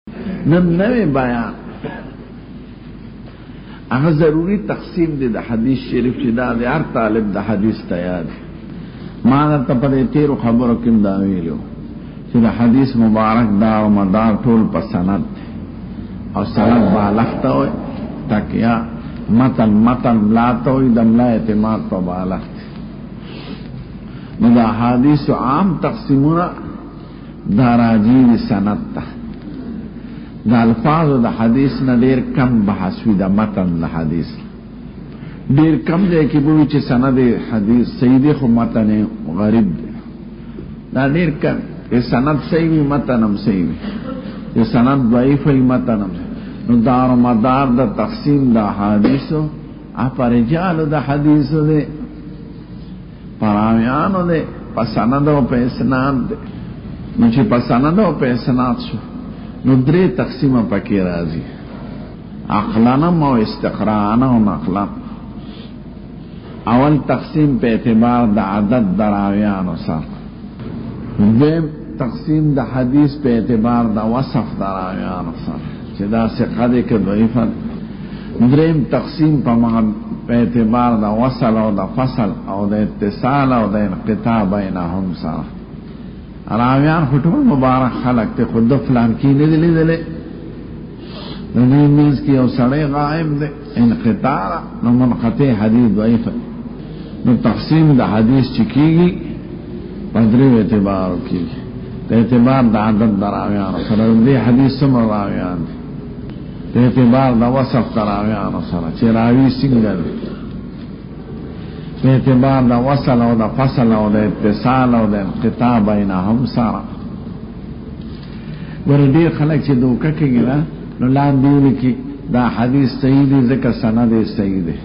نن نوے بیان اگر ضروری تقسیم دی دا حدیث شریف چی دا دی ہر طالب دا حدیث تیار مانا تا پدے تیرو خبرو کم دا ویلیو چی دا حدیث مبارک دار و مدار طول پا سند اور سند بالختا ہوئی تاکیا متن ملاتا ہوئی دم لا اعتماد پا بالخت دا حدیث عام تقسیمونا دا راجی دی سند تا دا الفاظ دا حدیث نا دیر کم بحثوی دا متن دا حدیث دیر کم جائے کی بوئی چی سند حدیث سیدی خو متن غریب دا دیر کم کہ سند سیوی متنم سیوی کہ سند ضعیفی متنم نو دار و مدار دا تقسیم دا حدیثو اپا رجالو دا حدیثو دے پراویانو دے پسندو پہ اسناد دے نو چی پسندو پہ اسناد شو نو درې تقسیمه پکې راځي عقلانم او استقراءنا او نقلم اول تقسیم په اعتبار د عدد دراویانو سره دویم تقسیم د حدیث په اعتبار د وصف دراویانو سره چې دا ثقه دي که ضعیفه دریم تقسیم په اعتبار د وصل او د فصل او د اتصال او د انقطاع بینهم سره راویان خطول مبارک خلق تے خود فلان کی ندلی دلے ندی مینس کی او سڑے غائب دے انقطاع نو منقطع حدیث ضعیف نو تقسیم دا حدیث چکی گی پدری اعتبار کی تے اعتبار دا عدد دا راویان سر دے حدیث سمر راویان تے اعتبار دا وصف دا راویان سر چی راوی سنگر په اعتبار دا وصل او دا فصل او دا اتصال او دا انقطاع بینهم سارا ورډیر خلک چې دوکه کوي نو لاندې لیکي دا حدیث صحیح دی ځکه سند یې صحیح دی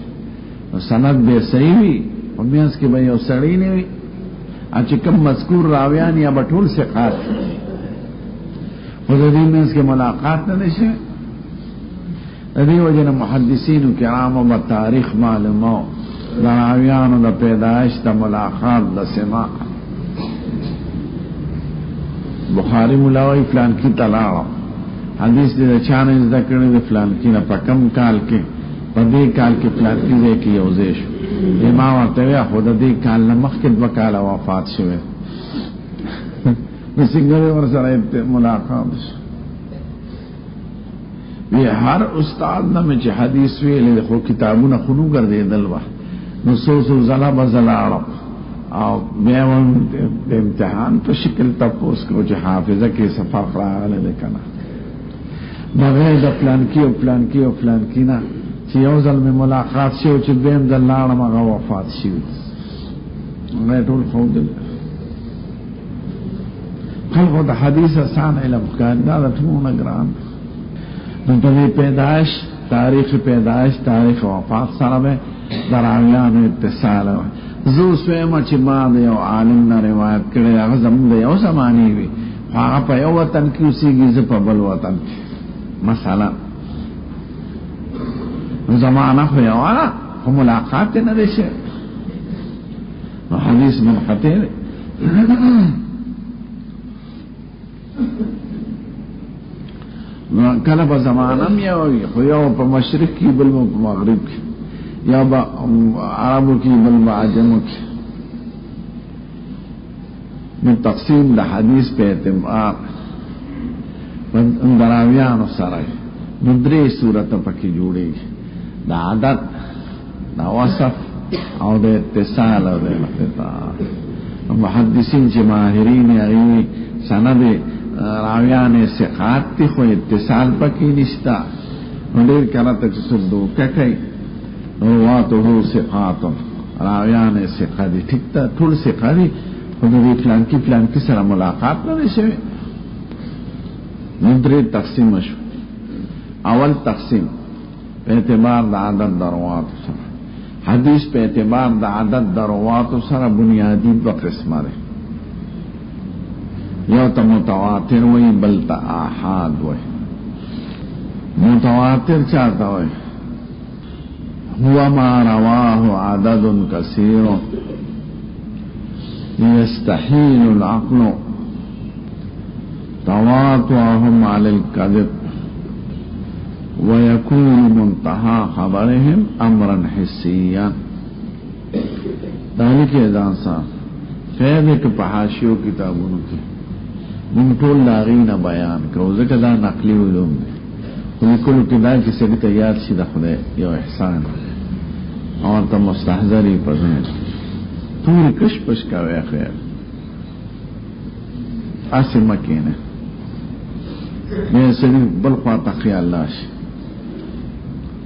نو سند به صحیح وي او میانس کې به یو سړی نه وي چې کوم مذکور راویان یا بټول ثقات خو د دې میانس کې ملاقات نه شي د دې وجه محدثین کرام او تاریخ معلومه دا راویانو دا پیدایش دا ملاقات دا سماع بخاری ملاوی فلان کی تلاو حدیث دی دا چانے ذکرنی دی فلان کی نا پا کم کال کے پا دی کال کے فلان کی دے کی یوزیش امام ارتویا خود دی کال نمخ کد بکالا وفات شوئے نسنگوی ورسر ملاقات یہ ہر استاد نا میں چی حدیث ویلی دی خو کتابونا خنو کردی دلوہ نصوص زلب زلارم او بیاون امتحان پر شکل تپوس کرو چه حافظه که سفاق راغله دکنا بغیر دا پلانکی و پلانکی و پلانکی نا چه یو ظلم ملاقات شو چه بیم دل لارم اغا وفات شو غیر طول خود دل خلقو دا حدیث آسان علم کار دا تمون اگران نتوی پیدایش تاریخ پیدایش تاریخ وفات سرمه دراویانو اتصال زو سویمه چی ما دا یو عالم نا روایت کرده اغا زمون دا یو زمانی وی آغا پا یو وطن کیو سیگی زپا بل وطن مثلا زمانه خو یو آنا خو ملاقات ندشه حدیث منقطع ده کله په زمانم یو خو یو په مشرق کې بل په مغرب کې یا با عربو کی بل با عجمو کی من تقسیم دا حدیث پہ اعتبار دراویانو سرائی ندری صورت پکی جوڑی دا عدد دا وصف او دا اتصال او دا انقطاع محدثین چی ماہرین اغیوی سند راویان ثقات تی خو اتصال پکی نشتا ندیر کرتا چی صدو ککی رواته ثقات راویان ثقه دی ٹھیک تا ټول ثقه دی خود دی فلان کی سره ملاقات نه شوی ندری تقسیم شو اول تقسیم په اعتبار د عدد دروات سره حدیث په اعتبار د عدد دروات سره بنیادی دو قسمه ده یو ته متواتر وی بل ته احاد وی متواتر چاہتا وی هو ما رواه عدد كثير يستحيل العقل تواتر تواطؤهم على الكذب ويكون منتهى خبرهم امرا حسيا. ذلك اذا صار فیض کے پحاشیو کتابونو کی من ټول لاغین بیان کو ځکه دا نقلی علوم دي خو کله کې دا چې سړي ته یاد شي د خدای یو احسان او ته مستحضری پزنه ټول کش پش کاوه خیر اسه مکینه مې سړي بل خوا ته خیال لاشي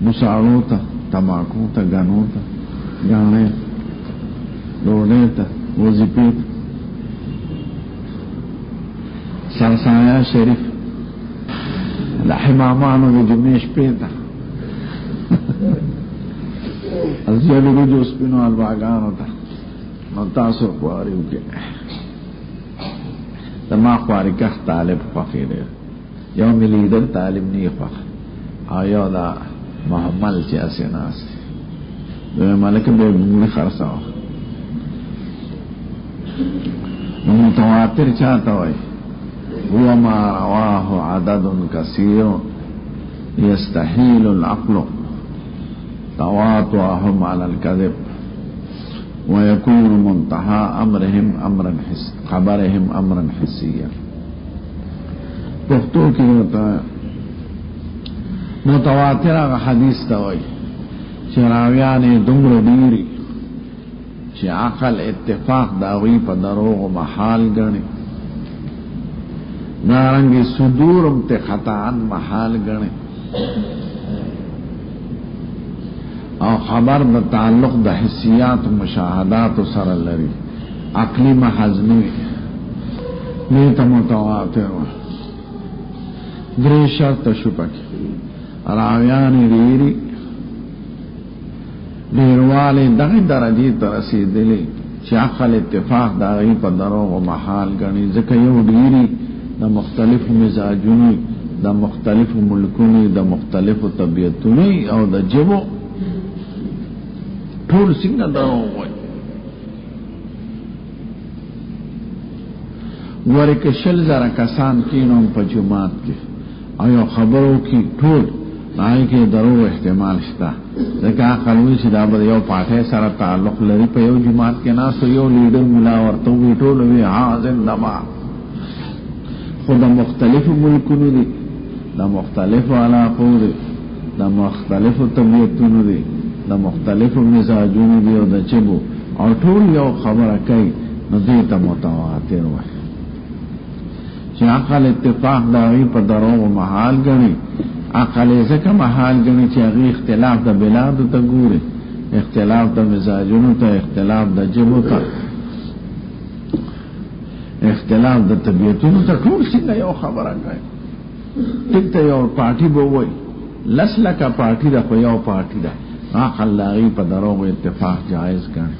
مساړو ته تماکو ته غانو ته غانې ډوډۍ ته وظیفه سرسایا شریف لحمامانو د جمعې شپې ته ازیالو رجو سپینو الباغانو ته نو تاسو خواري وکړئ دما خواري که طالب خوښې دی یو مې لیدر طالب نه خوښ او یو دا محمل چې اسې ناست دی ملک به موږ خرڅاو متواتر چاہتا ہوئی هو ما رواه عدد كثير يستحيل العقل تواطؤهم على الكذب ويكون منتهى امرهم امرا خبرهم امرا حسيا. پختو کی ہوتا ہے متواتر حدیث تا ہوئی چراویان دمر دیری چې عقل اتفاق داوی په دروغ او محال غني نارنګي صدورم ته خطاان محال غني او خبر د تعلق د حسیات او مشاهدات سره لري عقلی محضنی نه ته متواتر درې شرط شپک راویان ریری ډیرواله دغه درجه ته رسیدلې چې عقل اتفاق داغي په دروغ او محال غني ځکه یو ډیری د مختلفو مزاجونو د مختلفو ملکونو د مختلفو طبيعتونو او د جبو ټول څنګه دروغ وي ورکه شل زره کسان کینو په جماعت کې او یو خبرو کې ټول نای کې درو احتمال شته ځکه عقلوي چې دا به یو پاټه سره تعلق لري په یو جماعت کې ناس یو لیډر مولا ورته وی ټول وی حاضر دما خود مختلف ملکونو دي د مختلف علاقو دي د مختلف طبيعتونو دي د مختلف مزاجونو دي او د چبو او ټول یو خبره کوي نو دې ته متواتر وایي چې عقل اتفاق داوی په دروغ او محال غني عقل زکه محال غني چې هغه اختلاف د بلاد ته ګوري اختلاف د مزاجونو ته اختلاف د جبو ته اختلاف د طبيعتونو ته ټول څنګه یو خبره کوي ټیک ته یو پارټي به وای لسلکه پارټي دا خو یو پارټي ده عقل لاغي په دروغ اتفاق جائز ګڼي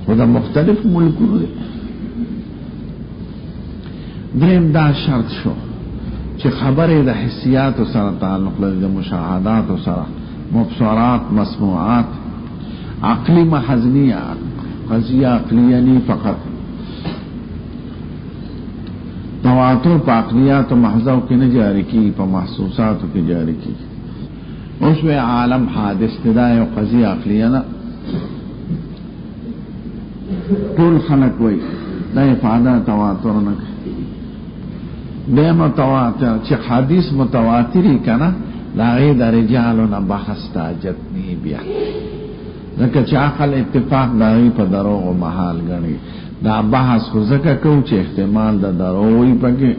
خو د مختلف ملکونو دریم دا شرط شو چې خبره د حسیات سره تعلق لري د مشاهدات سره مبصرات مسموعات عقلی محضنیه قضیه عقلیه نی فقط تواتر په عقلیات او محضو کې نه جاری کی په محسوساتو کې جاری کی اوس به عالم حادث تدا او قضیه عقلیه نه ټول خلق وای دا افاده تواتر نه به متواتر چې حدیث متواتری کنه لاغې د رجالو نه بحث تاجت نی بیا ځکه چې عقل اتفاق داوی په دروغ او محال غني دا بحث خو ځکه کو چې احتمال د دروغ پکې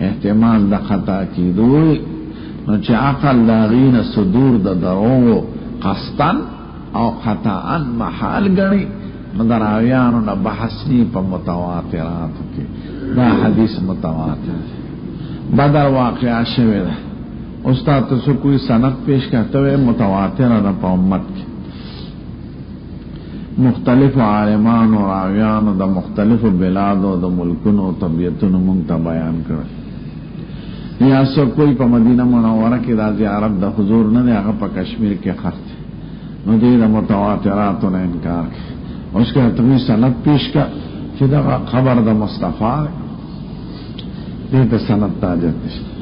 احتمال د خطا کیدوی نو چې عقل لاغې نه صدور د دروغ قصدن او خطاان محال غني مدراویانو نه بحث نی په متواترات کې دا حدیث متواتر بدر واقعہ شوه ده استاد تاسو کوئی سند پیش کرتے ہوئے متواتر نه په امت کې مختلف عالمان او راویان د مختلف بلاد او د ملکونو طبيعتونو مونږ ته بیان کړل یا څو کوئی په مدینه منوره کې د زیارت د حضور نه هغه په کشمیر کې خرڅ نو دې د متواترات نه انکار اوس که تاسو سند پیش کا چې دا خبر د مصطفی دیتا سند تاجت نشتا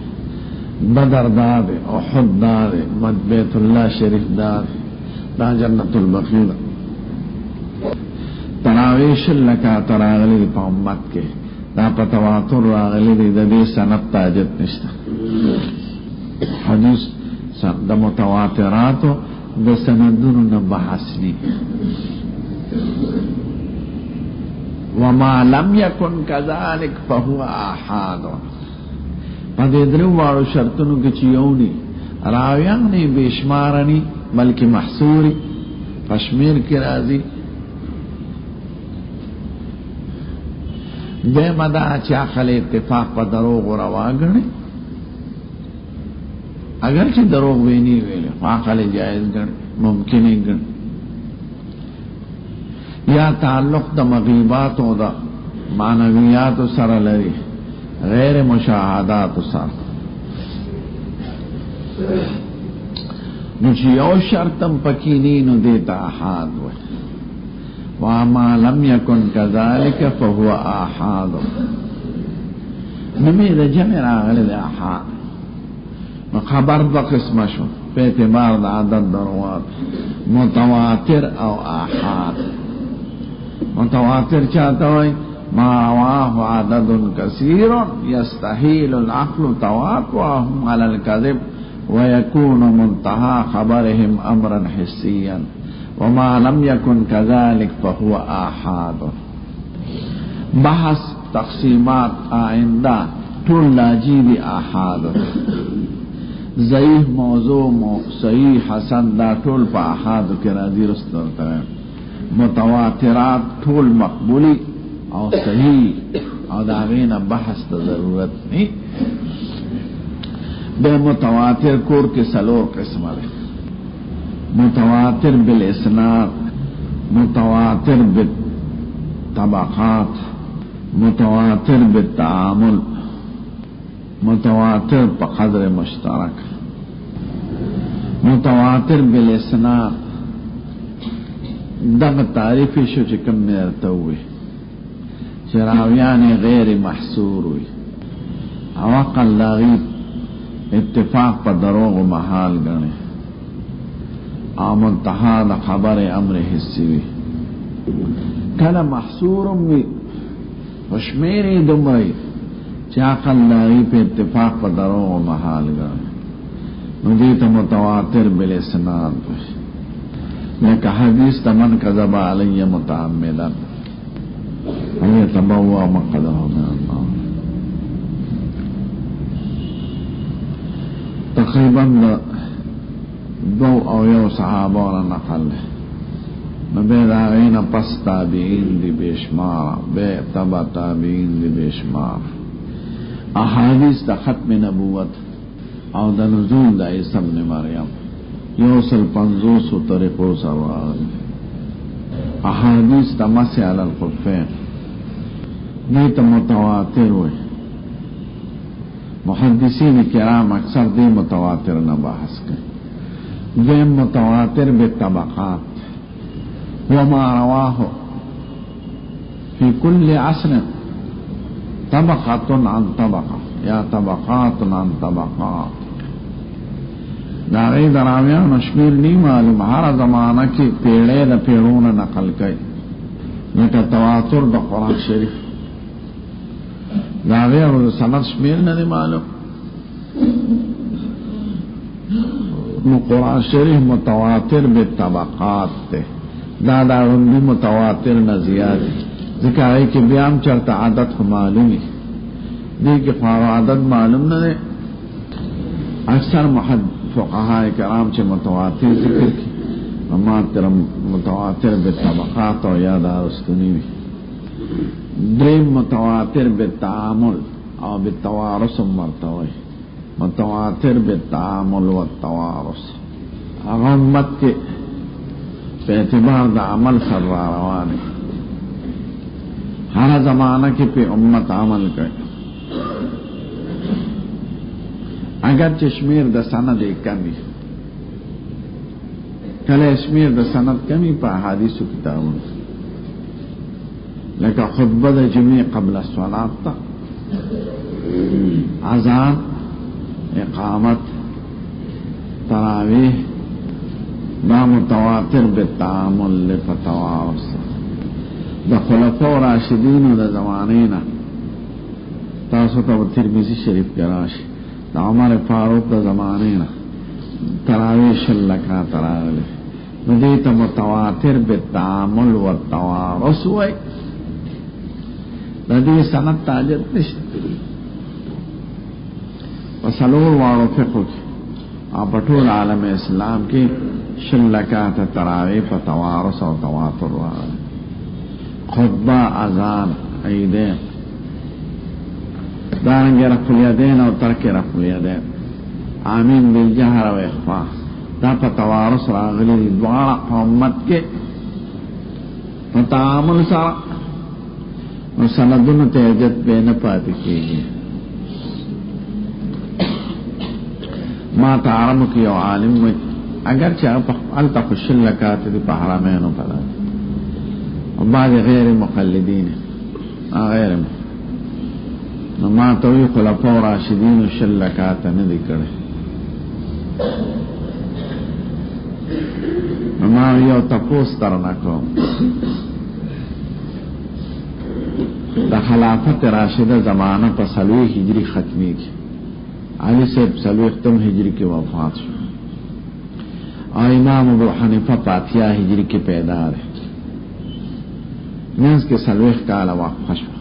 بدر داده احد داده مد بیت اللہ شریف داده دا جنت البقیع تراویش لکا تراغلی دی پا امت کے دا پا تواتر راغلی دی دا دی سند تاجت نشتا حدیث دا متواتراتو دا سندون نبحثنی وما لم يكن كذلك فهو آحاد پدې درو واړو شرطونو کې چيوني راویان نه بشمارني بلکې محصوري پشمیر کې راځي د مدا چې عقل اتفاق په دروغ رواګني اگر چې دروغ ویني ویل عقل جائز ګڼي ممکن یې ګڼي یا تعلق د مغیبات او د معنویات سره لري غیر مشاهدات سره نو چې یو شرطم پکینی نو دیتا احاد وي وما لم يكن كذلك فهو احاد نمی د جمع راغلی د احاد نو خبر دو قسم شو په اعتبار د عدد دروات متواتر او احاد متواتر چاہتا ہوئی ما رواه عدد كثير يستحيل العقل تواترهم على الكذب ويكون منتهى خبرهم امرا حسيا وما لم يكن كذلك فهو آحاد بحث تقسیمات آئندہ طول لاجی دی آحاد ضعیف موضوع صحیح حسن دا طول پا آحاد کے راضی رستر ہے متواترات طول مقبولی او صحیح او داغین بحث تا ضرورت نہیں بے متواتر کور کے سلور قسم ہے متواتر بالاسناد متواتر بالطبقات متواتر بالتعامل متواتر بقدر مشترک متواتر بالاسناد دغ تعریفی شو چکم میرتوی چراویان غیر محصور ہوئی اوقل لاغیب اتفاق پا دروغ و محال گنے آمنتحا دا خبر امر حسی وی کلا محصورم وی وشمیری دمرائی چاقل لاغیب اتفاق پا دروغ و محال گنے ندیت متواتر بالاسناد وی لیکن حدیث تمن کذب علی متعمدا ان يتبوأ مقعده من النار تقریبا دو او یو صحابانا نقل نبید آغین پس تابعین دی بیشمار بے تبا تابعین دی بیشمار احادیث دا ختم نبوت او دا نزول دا عیسی ابن مریم یوصل 500 طریقو سروار احادیث دا مسح علی الخفین نیتا متواتر ہوئے محدثین کرام اکثر دی متواتر نباحث کریں دیم متواتر بالطبقات وما رواه في كل عصر طبقة عن طبقة یا طبقات عن طبقات داغی دراویان شمیل نی معلوم ہر زمانہ کی پیڑے دا پیڑون نقل کئی لیکن تواتر دا قرآن شریف داغی اور سند شمیل ندی معلوم نو قرآن شریف متواتر بالطبقات تے دادا رندی متواتر نزیادی ذکر ہے کہ بیام چرتا عدد معلومی دی کہ خواب عدد معلوم ندے اکثر فقہاء کرام چه متواتر ذکر کی متواتر بالطبقات و یاد آرستنی وی دریم متواتر بالتعامل او بالتوارث مرتوی متواتر بالتعامل و التوارث اغمت کے پہ اعتبار دا عمل سر روانے ہر زمانہ کی پہ امت عمل کرے اگر چشمیر د سند کمی کله شمیر د سند کمی په حدیثو کتابونو لکه خطبه د جمعې قبل الصلاه تا اذان، اقامت، تراویح دا متواتر بالتعامل لفتوارث دا خلفاء راشدین دا زمانینا. تاسو ته ترمذی شریف کې راشي دا عمر فاروق دا زمانینا تراویح شلکا تراویح نو دې ته متواتر بالتعامل والتوارث وای. د دې سند تاجت نشته وصلور وارو فقه او پټول عالم اسلام کې شلکات تراویح په توارث او تواتر وای. خطبه، اذان، عیدین، دارنگی رفع الیدین او ترک رفع الیدین، آمین بالجهر و اخفاء دا پا توارث راغلی دوارا امت کے تعامل سارا سندن تیجت بین پاتی کیگی. ما تعرم کی او عالم وی اگر چاہا علتا خوشل لکاتی دی پا حرامینو پدا و بعض غیر مقلدین غیر ما توی خلفاء راشدین و شل لکاتا ندی کرے. ما یو تپوس ترنکو دا خلافت راشدہ زمانہ پا سلوی ہجری ختمی کی علی صاحب سلوی ختم ہجری کی وفات شو اور امام ابو حنیفہ پاتیہ ہجری کی پیدار ہے نینس کے سلوی کالا وقف شو.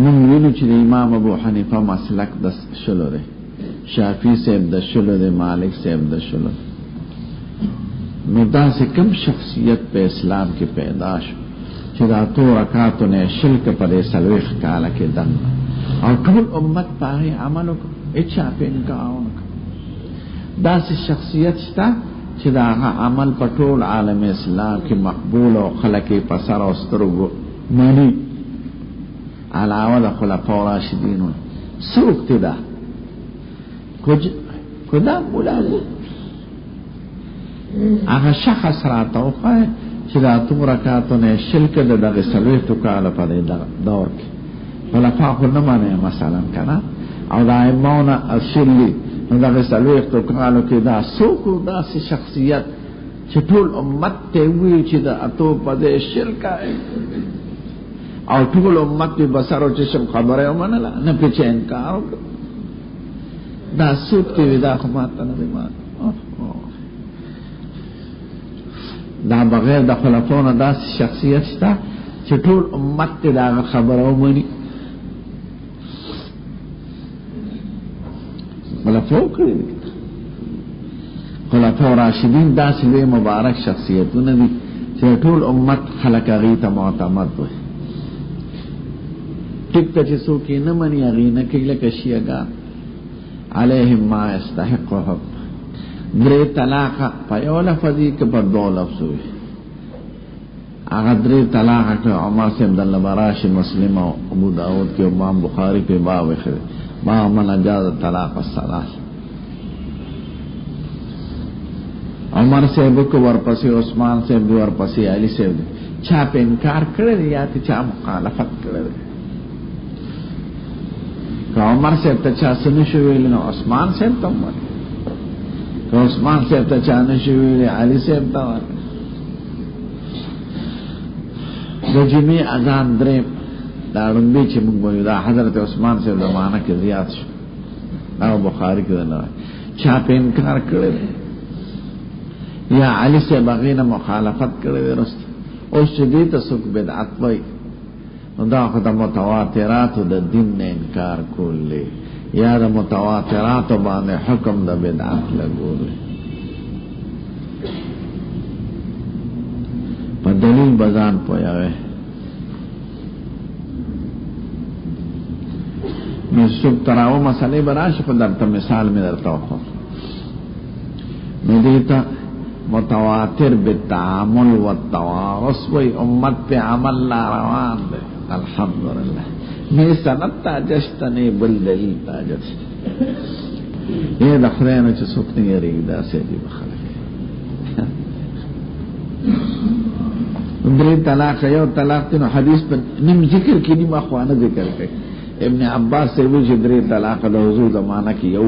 من ویلو چې امام ابو حنیفہ مسلک د شلو ده، شافعی صاحب د شلو ده، مالک صاحب د شلو. نو دا سے کم شخصیت پہ اسلام کی پیدا شو چې دا تو رکعاتو نه شلک پر سلوخ کاله کې دن او ټول امت پاره عملو اچھا په انکار دا سے شخصیت شتا چې دا عمل په ټول عالم اسلام کې مقبول او خلک په سر او سترګو مانی علاوه د خلفاء راشدین سوق تدا کدا مولا هغه شخص راتوخه چې دا تو رکعاتو نه شلک د دغه سلوخ کاله په دور کې خلفاء خو نه مانه مثلا کنه او دا ایمونه اصلي نو دغه سلوخ کالو کې دا سوق دا سي شخصیت چې ټول امت ته وی چې دا اتو په شرک او ټول امت په بسارو چې شم خبره ومنله نه په انکار دا سوق دی دا خو ماته نه دی ما دا بغیر د خلفونو دا شخصیت شته چې ټول امت ته دا خبره ومني. خلفاء راشدین دا سوی مبارک شخصیتونه دي چې ټول امت خلق هغې ته معتمد وي. ټیک ته چې څوک یې نه مني هغې نه کوي لکه شیعګان علیهم ما یستحق حق. درې طلاقه په یو لفظ یې که په دوه لفظ وي هغه درې طلاقه که عمر صاحب د لبراشي مسلم او ابو داود کې امام بخاري کې باب وخره ما من اجاز طلاق الثلاث. عمر صاحب کو ورپسې عثمان صاحب دی ورپسې علي صاحب دی چا په انکار کړی یا ته چا مخالفت کړی. که عمر صاحب ته چا څه نشو ویلی نو عثمان صاحب ته وایي، که عثمان صاحب ته چا نشو ویلی علي صاحب ته وایي. د جمعې اذان درې دا لومبی چې موږ وایو دا حضرت عثمان صاحب زمانه کې زیات شو دا بخاری کې نه چا په انکار کړی یا علی صاحب هغې نه مخالفت کړی دی رسته اوس چې دې ته څوک بدعت وایي نو دا خو د متواتراتو د دین نه انکار کول دی یا د متواتراتو باندې حکم د بدعت لګول دی. په دلیل بزان پویاوی نو سب تراو مسئلے براش پر درتا مثال میں درتا ہو نو دیتا متواتر بالتعامل والتوارث وی امت پہ عمل لا روان دے الحمدللہ میں سند تاجشتنی بلدلیل تاجشت یہ دخرینو چه سکنی ریگدہ سے دی بخلق درې طلاق یو طلاق تنو حدیث پر نیم ذکر کی نیم اخوانه ذکر کئی ابن عباس سے بھی درې طلاق د حضور زمانہ کې یو،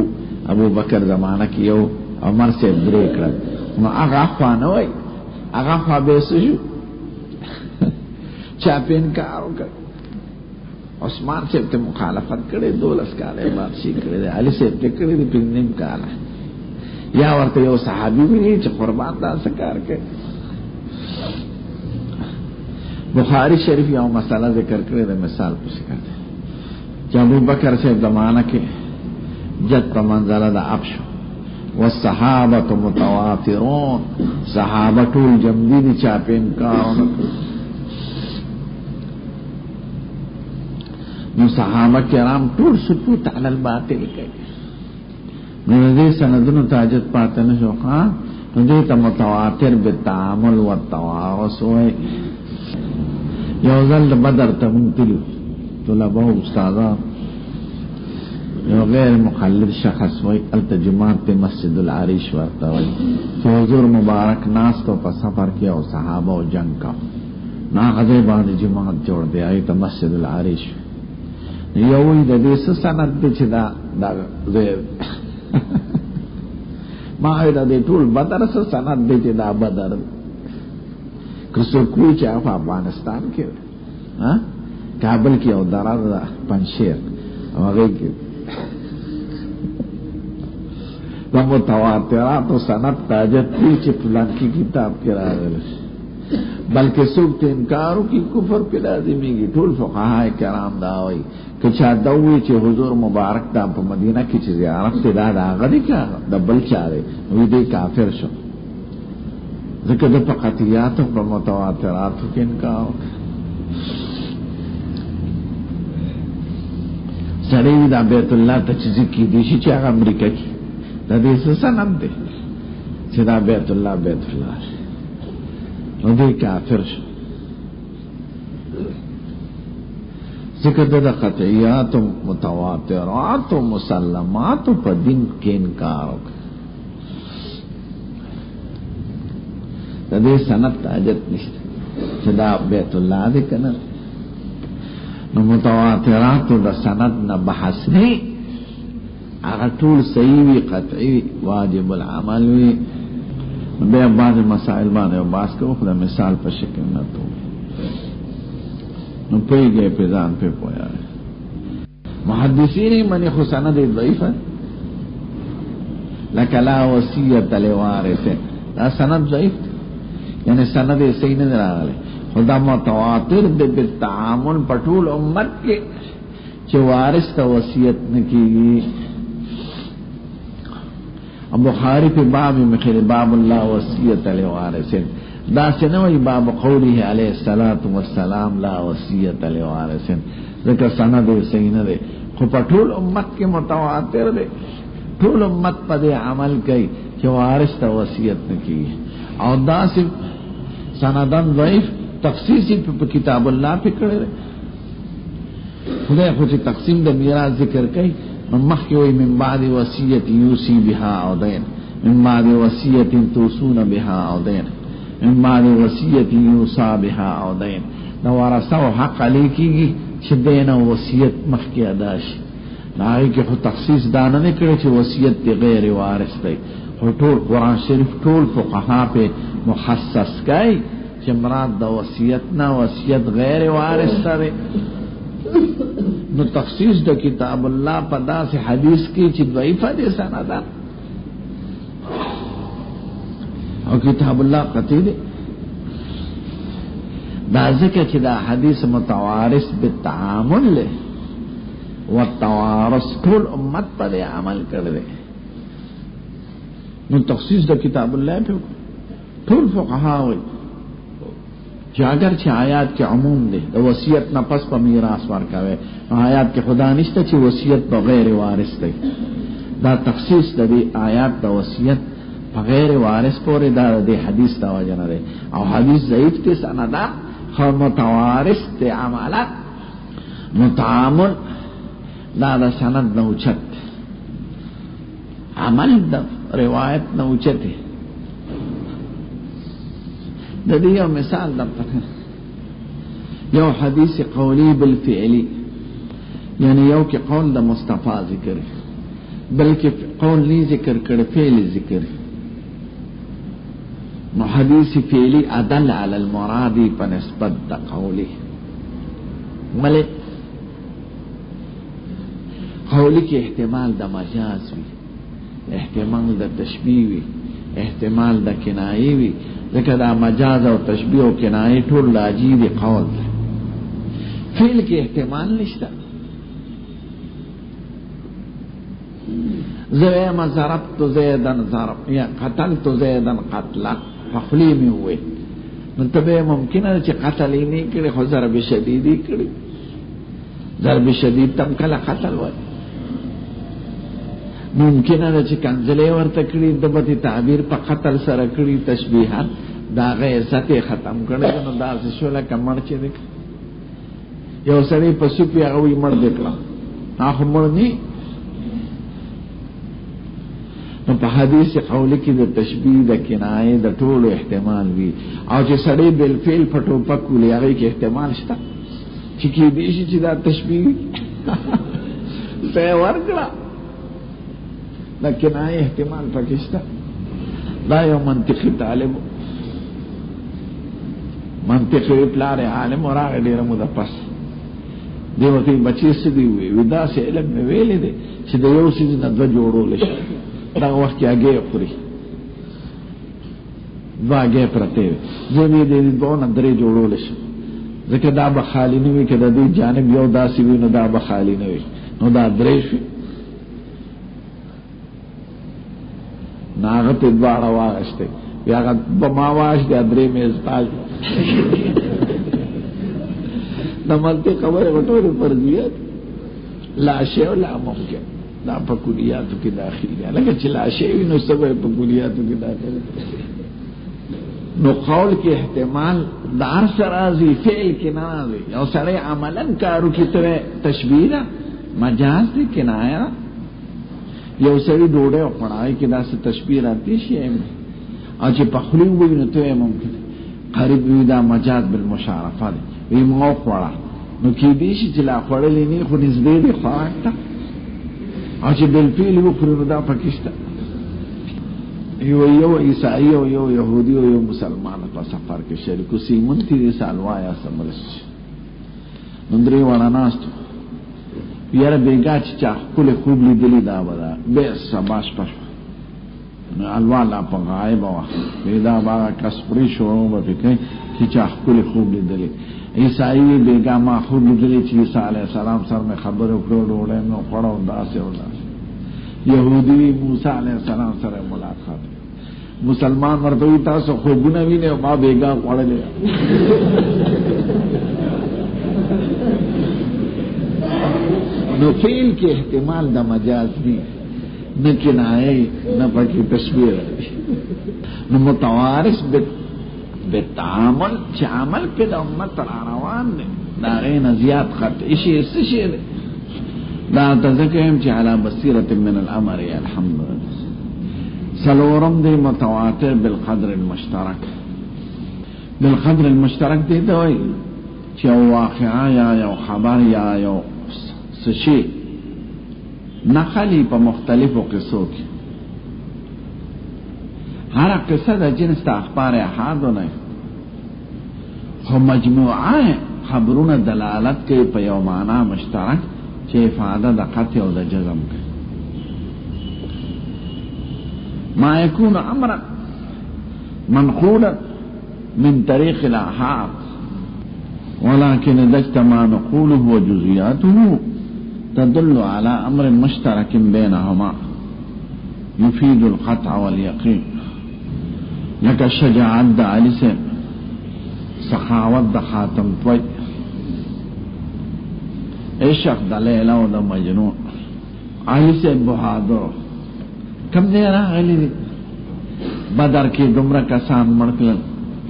ابو بکر زمانہ کې یو، عمر سے درې کړل. نو هغه خوانه وای، هغه خوا به شو چا پین کار وکړ. عثمان سے ته مخالفت کړي، 12 کاله بعد شي کړي، علي سے ته کړي د پینځم کاله. یا ورته یو صحابي وی چې قربان دا سکار کوي. بخاری شریف یو مسئلہ ذکر کړی د مثال په شکل چې ابو بکر سے زمانہ کې جد په منزله د ابش والصحابه متواترون، صحابه ټول جمدی دي چاپین کارونه. نو صحابه کرام ټول سکوت علی الباطل کوي. نو دې سندونو تاجت پاتې نه شو. ها نو دې ته متواتر بالتعامل والتواص وای. یو ځل د بدر ته مونتلو طلبه او استادان، یو غیر مقلد شخص وای التجمعات مسجد العریش ورته وای چې حضور مبارک ناس تو په سفر کې او صحابه او جنگ کا نا غزه باندې جماعت جوړ دی آی ته مسجد العریش. یو د دې سند چې دا ما دا د ټول بدر سند دی چې دا بدر کسو کوئی چې افغانستان کې ها کابل کې او درار پنځیر هغه کې د متواترات او سند تاجت چې پلان کې کتاب کې راغلی، بلکې څوک ته انکارو کې کفر په لازميږي. ټول فقها کرام دا وایي که چا دا وایي چې حضور مبارک دا په مدینه کې چې زیارت ته دا غدي کا د بل چاره وي دې کافر شو. ځکه د فقطیات او متواترات کې انکار سړی دا بیت الله ته چې ذکر دي چې هغه امریکا کې دا دې سند دی چې دا بیت الله نو دې کافر شو. ذکر د قطعیات او متواترات او مسلمات په دین کې انکار وکړ. د دې سند تاجت نشته چې دا بیت الله دې کنه. نو متواترات د سند نه بحث نه، هغه ټول صحیح وي، قطعي واجب العمل وي. بیا بعض مسائل باندې باس کوو خو د مثال په شکل نه تو نو پیږي په ځان په پویا. محدثین منی خو سند ضعیفه لکه لا وصیت لوارث، دا سند ضعیف یعنی سند صحیح نه راغلی. خدا متواتر د بالتعامل په ټول امت کې چې وارث ته وصیت نه کیږي. بخاری په باب مخیر باب الله وصیت لوارث، دا سنوی باب قوله علیه الصلاة والسلام لا وصیت لوارث، ځکه سند صحیح نه دی. خو په ټول امت کې متواتر دی، ټول امت په دې عمل کوي چې وارث ته وصیت نه کیږي. او دا سندن ضعیف تخصیصی په کتاب الله په کړی خدای خو چې تقسیم د میراث ذکر کوي مخکې وي من بعد وصیت یوصي بها او دین، من بعد وصیت توصون بها او دین، من بعد وصیت یوصى بها او دین. دا ورثه او حق علی کیږي چې دین او وصیت مخکې ادا شي. هغه کې خو تخصیص دانه نه کړی چې وصیت دی غیر وارث دی. خو ټول قرآن شریف ټول فقها په مخصص کوي چې مراد د وصیت نه وصیت غیر وارث دی. نو تخصیص د کتاب الله په داسې حدیث کې چې ضعیفه دي سند او کتاب الله قطعی دی، دا ځکه چې دا حدیث متوارث بالتعامل له والتوارث ټول امت په عمل کړی. نو تخصیص د کتاب الله په ټول فقها وایي چې اگر چې آیات کې عموم دی د وصیت نه پس په میراث ورکوي، آیات کې خدا نشته چې وصیت په غیر وارث دی. دا تخصیص د دې آیات د وصیت په غیر وارث پورې دا د حدیث د وجه نه دی. او حدیث ضعیف دی سند خو متوارث دی عملات متعامل دا د سند نه اوچت عمل د روایت نه اوچت. د دې یو مثال درته، یو حدیث قولی بالفعلی، یعنی یو کې قول د مصطفی ذکر بلکې قول نه ذکر کړي فعل ذکر نو حدیث فعلی ادل علی المراد په نسبت د قولی ملک قولی کې احتمال د مجاز وي احتمال د تشبیه وي احتمال د کنایه وي ځکه دا مجاز او تشبیه او کنایه ټول راځي د قول فعل کې احتمال نشته زویم ضربت زیدن ضرب یا قتلت زیدن قتلا فخلی می ہوئے نو تبه ممکنه چې قتل یې نه کړي خو ضرب شدیدی کړي ضرب شدید تم کله قتل وای ممکنه چې کنځلې ورته کړي د بده تعبیر په قتل سره کړي تشبیهات دا غي عزت ختم کړي نو دا څه شوله کمر چې یو سړی په سپي هغه وي مړ دکړه هغه مړ نه نو په حدیث قولی کې د تشبیه د کنایه د ټولو احتمال وي او چې سړی بالفعل پټو پکولې هغه کې احتمال شته چې کې دې شي چې دا تشبیه څه ورکړه د کنایه احتمال پکې شته دا یو منطقي طالب منطقي پلار عالم راغی ډېر مو د پس دی وته بچی سدي وي دا سه علم ویلې دي چې د یو سیز نه د جوړول شي دا وخت کې هغه خوري واګه پرته زمي دې دوه درې جوړول شي ځکه دا به خالی نه وي کده دې جانب یو داسې وي نو دا به خالی نه وي نو دا درې شي ناغه په دواړه واغشته بیا هغه ما واش دې درې مې استاج نمالته خبره وټوره فرضیات لا شی ولا ممکن دا په کلیاتو کې داخلي دی لکه چې لا شی نو سبب په کلیاتو کې داخلي نو قول کې احتمال دار سرازي فعل کې نه راځي او سره عملاً کارو کې تر تشبیه مجاز دي کنایا یو سړي ډوډۍ او پړای کې داسې تشبیه راځي شي او چې په خلی وي نو ته ممکن قریب وي دا مجاز بالمشارفه دی وی مو خورا نو کې دې شي چې لا خورلې نه خو نسبې دي خوراک ته او چې بالفعل وکړو دا پاکستان یو عیسائی او یو يهودي او یو مسلمان په سفر کې شریکو سیمون تیری سالوایا سمرس نندري وانا ناست یاره بیگا چې خپل خوب لیدلی دا ودا به سباش پر نو الوالا په غایب وا پیدا با کسپری شو به کې چې خپل خوب لیدلی عیسائی بیگا ما خوب لیدلی چې عیسی علی السلام سره مې خبر وکړو ډوړې نو خړو داسې ودا یهودی موسی علیہ السلام سره ملاقات مسلمان ورته تاسو خوبونه وینئ ما بیگا وړلې نو فعل کې احتمال د مجاز دی نه کنایه نه پکې تشبیه نو متوارث بالتعامل چې عمل په د امت روان دی دا غین زیات قطعی شي څه شي دا تذکرهم چې علی بصیرة من الامر الحمدلله سلورم دی متواتر بالقدر المشترک بالقدر المشترک دی دوی چې واقعا یا یو خبر یا یو سشي نقلی په مختلفو قصو کې هر قصه د جنس د اخبار احاد نه خو مجموعه خبرونه دلالت کوي په یو معنا مشترک چې افاده د قطع او د جزم کوي ما يكون امرا منقولا من طريق الاحاد ولكن اذا اجتمع نقوله وجزئياته تدل على امر مشترك بينهما يفيد القطع واليقين لك الشجاعة علي سے سخاوت د خاتم توي عشق د لیلا او د مجنون علي سے بہادر کم دی راغلی دی بدر کې دومره کسان مړ کړل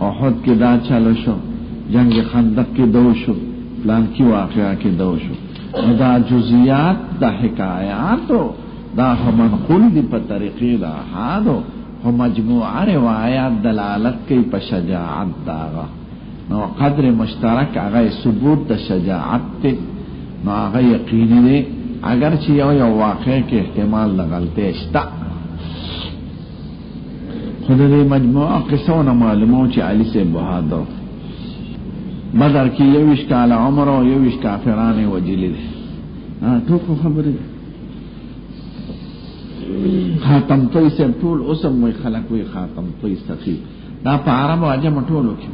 احد کې دا چالو شو جنگ خندق کې دو شو پلان کې واقعا کې دو شو دا جزئیات د حکایاتو دا منقول دي په طریقې دا حادو هم مجموعه روایات دلالت کوي په شجاعت داغه نو قدر مشترک هغه ثبوت د شجاعت ته نو هغه یقیني دی اگر چې یو واقع کې احتمال د غلطۍ شته. خو د دې مجموعه قصونه معلومو چې علي صاحب بهادر بدر کې 21 کاله عمر او 21 کافرانې وجلې دي. ټول خبرې خاتم توي صاحب ټول اوسم وي خلک وي خاتم توي سخي دا په عربو عجم ټولو کې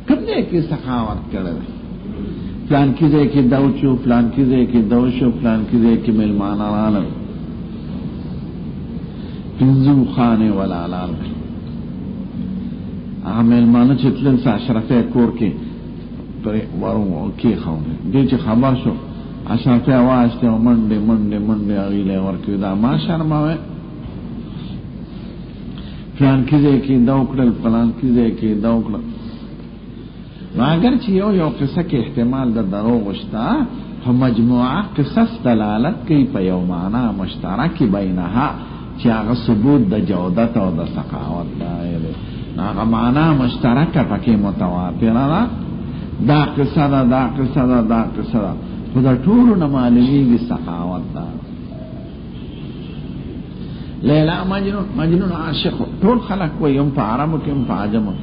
کوم دې کې سخاوت کړل پلان کې دې کې داوچو پلان کې دې کې دوشو پلان کې دې کې ملمان رااله پنځو خانه ولا لال عامل مانه چې تل اشرفه کور کې پر ورو کې خاونه دې چې خبر شو اشرفه आवाज ته منډه اغیله ورکو دا ما شرماوه پلان کې دې کې داوکړل پلان کې دې کې داوکړل اگر چې یو قصه کې احتمال د دروغ شته هم مجموعه قصص دلالت کوي په یو معنا مشترک بینها چې هغه ثبوت د جودت او د سخاوت دی. هغه معنا مشترکه پکې متواتره ده. دا قصه ده خو د ټولو نه معلومیږي سخاوت ده. لیلا مجنون عاشق ټول خلق وایي هم په عربو کې هم په عجمو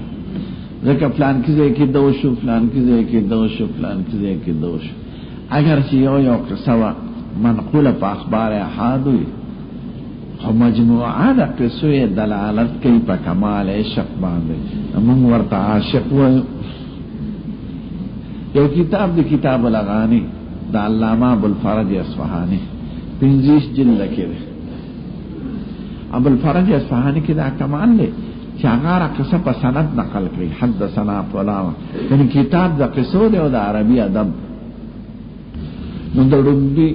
ځکه پلان کې ځای کې دوشو پلان کې ځای کې دوشو پلان کې ځای کې دوشو. اگر چې یو قصه وه منقوله په اخبار احاد وي خو مجموعه د قصو یې دلالت کوي په کمال عشق باندې موږ ورته عاشق وایو. یو کتاب د کتاب الاغانی د علامه ابوالفرج اصفهاني 15 جلد کې دی. ابوالفرج اصفهاني کې دا کمال دی چې هغه قصه په سند نقل کړي حدثنا فلان یعنی کتاب د قصو دی او د عربي ادب. نو د ربي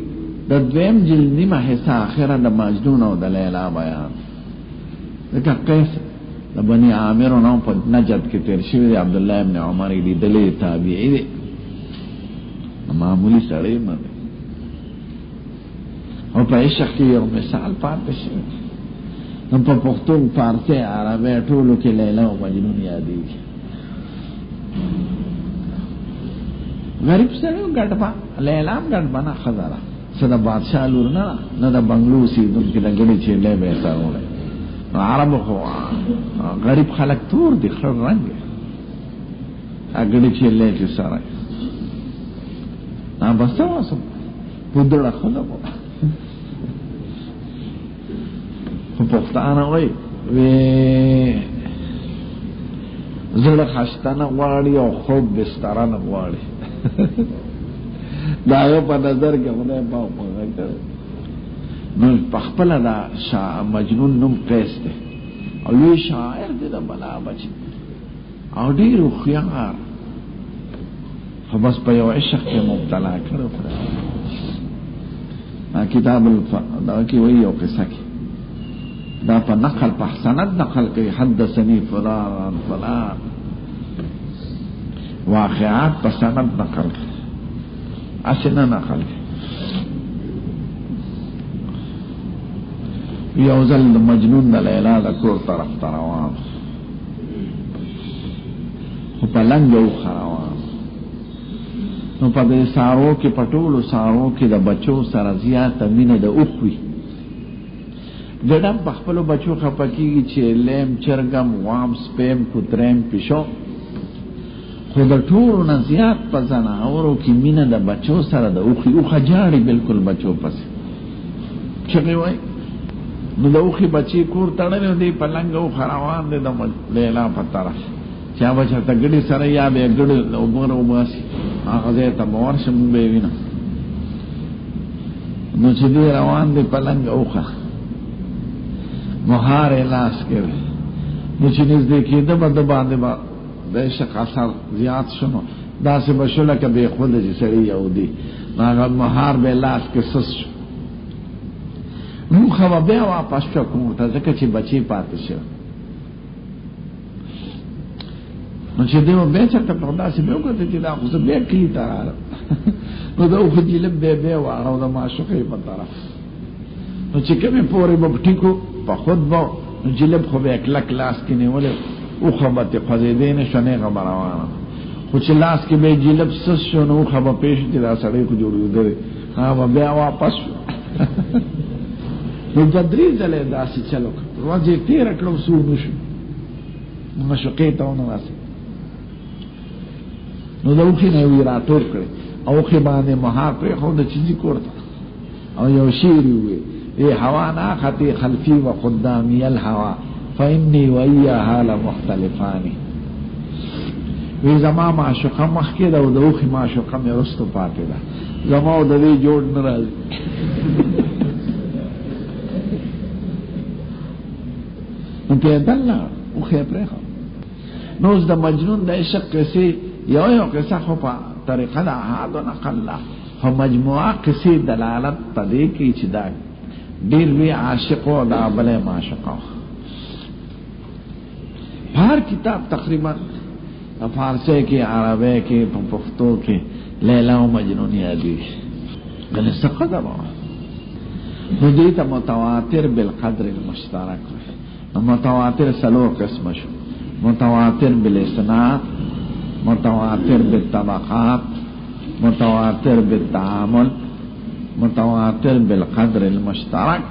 د دویم جلد نیمه حصہ اخره د مجنون او د لیلا بیان دغه قیس د بني عامر نو په نجد کې تیر شوی دی. عبد الله ابن عمر دی دلی تابعی دی معمولی سړی نه دی او په عشق کې یو مثال پاتې شوی. نو په پښتو فارسی عربی ټولو کې لیلا او مجنون یادېږي. غریب سره ګډبا لیلا هم ګډبا نه خزاره صدا بادشاہ لور نه د بنگلو سیدونکو د ګړي چې له به سره عربو خو غریب خلک تور دي خړ رنگ اګړي چې له کې سره نا بس واسه پودړه خلا په پښتانه وای زړه خستانه غواړي او خوب بسترانه غواړي دا یو په نظر کې خدای په پوهه کړ. نو په خپل دا مجنون نوم قیس دی او لوی شاعر دی د بلا بچ او ډیر خيار خو بس په یو عشق کې مبتلا کړو. کتاب دا کې وایي یو قصه کې دا په نقل په سند نقل کوي حدثني فلان واقعات په سند نقل کوي اسنه نقل یو ځل مجنون د لیلا د کور طرف ته روان خو په لنګ یو خروان. نو په دې سارو کې پټولو سارو کې د بچو سره زیاته مینه د اوخوي ګډم په خپل بچو خپکیږي چې لیم چرګم وام سپیم کوترم پښو خو د ټولو نه زیات په ځناورو کې مینه د بچو سره د اوخه جاړي بالکل بچو پسې چغې وای. نو د اوخي بچي کور تړلې دی په لنګ او خروان دی د لیلا په طرف چا بچا ته ګډي سره یا به ګډ وګورو واسي هغه ځای ته مورشم به وینا. نو چې دی روان دی په لنګ اوخه مهار لاس کې نو چې نږدې کېده به د باندې با د عشق اثر زیات شنو داسې بشله که بې خوده چې سړي یهودي هغه مهار به لاس کې سس شو. موخه به بیا واپس شو کور ته ځکه چې بچی پاتې شو. نو چې دی بیا چېرته په داسې به وکړه چې دا خو زه بیا کلي ته راغلم نو د اوښه جیلب بیا واړه د معشوقې په طرف. نو چې کومې پورې به ټیکو په خود به نو جیلب خو به کلک لاس کې نیولې اوښه به تې خوځېدې نه شو نه روانه कुछ लास के बे जिलब ससो नो खबर पेश दिला सड़े को जोड़ दे हाँ वो बया वापस नो जद्री जले दासी चलो रोजे 13 कलो सूनुश मशके तो न वासे नो दौखी ने वीरा टोर करे औखे बाने महार पे खुद चीज कोरता और यो शीर हुए ये हवा ना खाती खल्फी व खुद्दामी अल हवा फइन्नी वैया हाल मुख्तलिफानी वे जमा माशुका मखके दा दौखी माशुका में रस्तो पाते दा जमा दवी जोड़ न राज उनके दल्ला उखे प्रेखा नोज दा मजनून दा इशक कैसे यो कैसा खोपा तरीका दा हादो नकल्ला हम मजमुआ किसी दलालत पदे की चिदा डीर भी आशिकों दा बले माशुका हर किताब तकरीबन फारसे के अरबे के पुख्तो के लैला मजनून यादी गले सखत मुदीत मुतवातिर बिलक़द्र मुश्तरक मुतवातिर सलो किस्म शो मुतवातिर बिलिस्नाद मुतवातिर बित्तबक़ात मुतवातिर बित्तामुल मुतवातिर बिलक़द्र मुश्तरक